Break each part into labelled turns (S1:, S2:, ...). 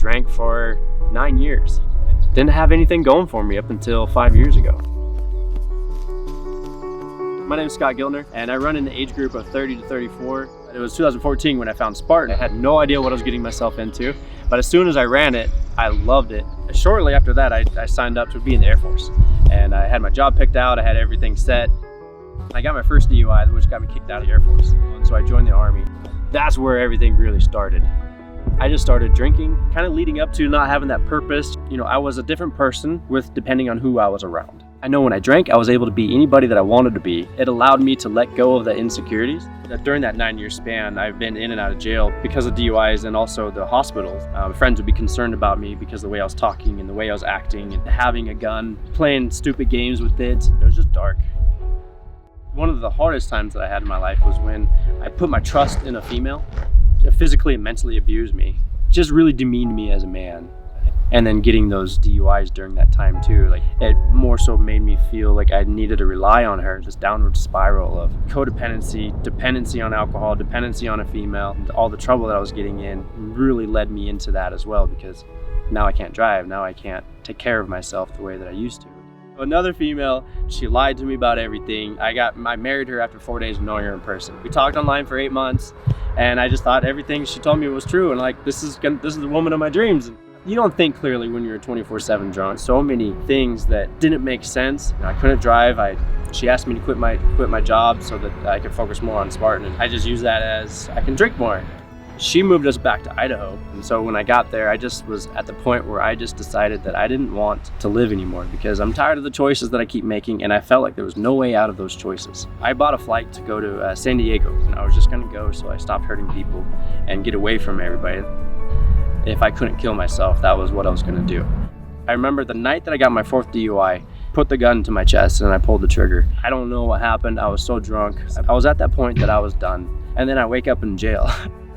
S1: drank for 9 years. Didn't have anything going for me up until 5 years ago. My name is Scott Giltner, and I run in the age group of 30 to 34. It was 2014 when I found Spartan. I had no idea what I was getting myself into, but as soon as I ran it, I loved it. Shortly after that, I signed up to be in the Air Force, and I had my job picked out, I had everything set. I got my first DUI, which got me kicked out of the Air Force, and so I joined the Army. That's where everything really started. I just started drinking, kind of leading up to not having that purpose. You know, I was a different person depending on who I was around. I know when I drank, I was able to be anybody that I wanted to be. It allowed me to let go of the insecurities. During that 9-year span, I've been in and out of jail because of DUIs and also the hospitals. Friends would be concerned about me because of the way I was talking and the way I was acting and having a gun, playing stupid games with it. It was just dark. One of the hardest times that I had in my life was when I put my trust in a female to physically and mentally abuse me. Just really demeaned me as a man. And then getting those DUIs during that time too, like it more so made me feel like I needed to rely on her. This downward spiral of codependency, dependency on alcohol, dependency on a female, and all the trouble that I was getting in really led me into that as well, because now I can't drive, now I can't take care of myself the way that I used to. Another female, she lied to me about everything. I married her after 4 days of knowing her in person. We talked online for 8 months, and I just thought everything she told me was true, and like this is the woman of my dreams. You don't think clearly when you're 24/7 drunk. So many things that didn't make sense. I couldn't drive. She asked me to quit my job so that I could focus more on Spartan, and I just used that as I can drink more. She moved us back to Idaho, and so when I got there, I just was at the point where I just decided that I didn't want to live anymore because I'm tired of the choices that I keep making, and I felt like there was no way out of those choices. I bought a flight to go to San Diego, and I was just gonna go so I stopped hurting people and get away from everybody. If I couldn't kill myself, that was what I was gonna do. I remember the night that I got my 4th DUI, put the gun to my chest and I pulled the trigger. I don't know what happened. I was so drunk. I was at that point that I was done. And then I wake up in jail.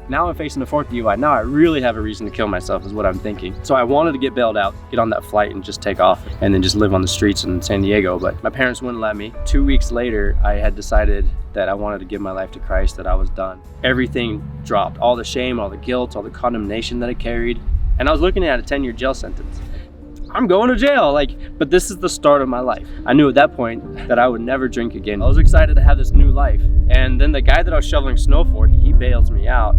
S1: Now I'm facing the 4th DUI. Now I really have a reason to kill myself is what I'm thinking. So I wanted to get bailed out, get on that flight and just take off and then just live on the streets in San Diego. But my parents wouldn't let me. 2 weeks later, I had decided that I wanted to give my life to Christ, that I was done. Everything dropped, all the shame, all the guilt, all the condemnation that I carried. And I was looking at a 10-year jail sentence. I'm going to jail, but this is the start of my life. I knew at that point that I would never drink again. I was excited to have this new life. And then the guy that I was shoveling snow for, he bails me out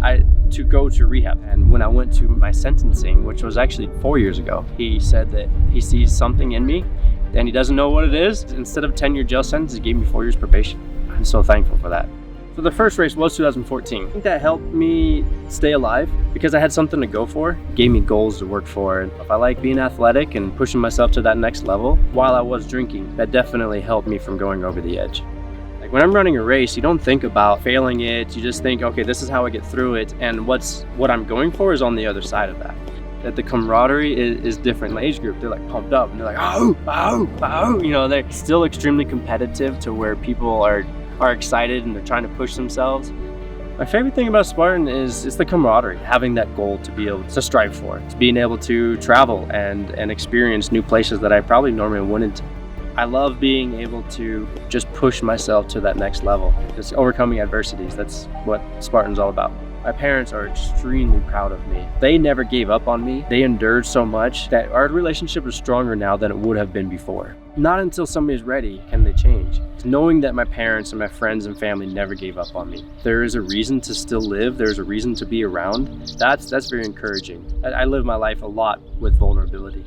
S1: to go to rehab. And when I went to my sentencing, which was actually 4 years ago, he said that he sees something in me and he doesn't know what it is. Instead of 10-year jail sentence, he gave me 4 years probation. I'm so thankful for that. So the first race was 2014. I think that helped me stay alive because I had something to go for. It gave me goals to work for. And if I like being athletic and pushing myself to that next level while I was drinking, that definitely helped me from going over the edge. Like when I'm running a race, you don't think about failing it. You just think, okay, this is how I get through it. And what I'm going for is on the other side of that. That the camaraderie is different. My age group, they're like pumped up and they're like, oh, oh, oh. You know, they're still extremely competitive to where people are excited and they're trying to push themselves. My favorite thing about Spartan is the camaraderie, having that goal to be able to strive for, to being able to travel and experience new places that I probably normally wouldn't. I love being able to just push myself to that next level. Just overcoming adversities, that's what Spartan's all about. My parents are extremely proud of me. They never gave up on me. They endured so much that our relationship is stronger now than it would have been before. Not until somebody's ready can they change. Knowing that my parents and my friends and family never gave up on me. There is a reason to still live. There's a reason to be around. That's very encouraging. I live my life a lot with vulnerability.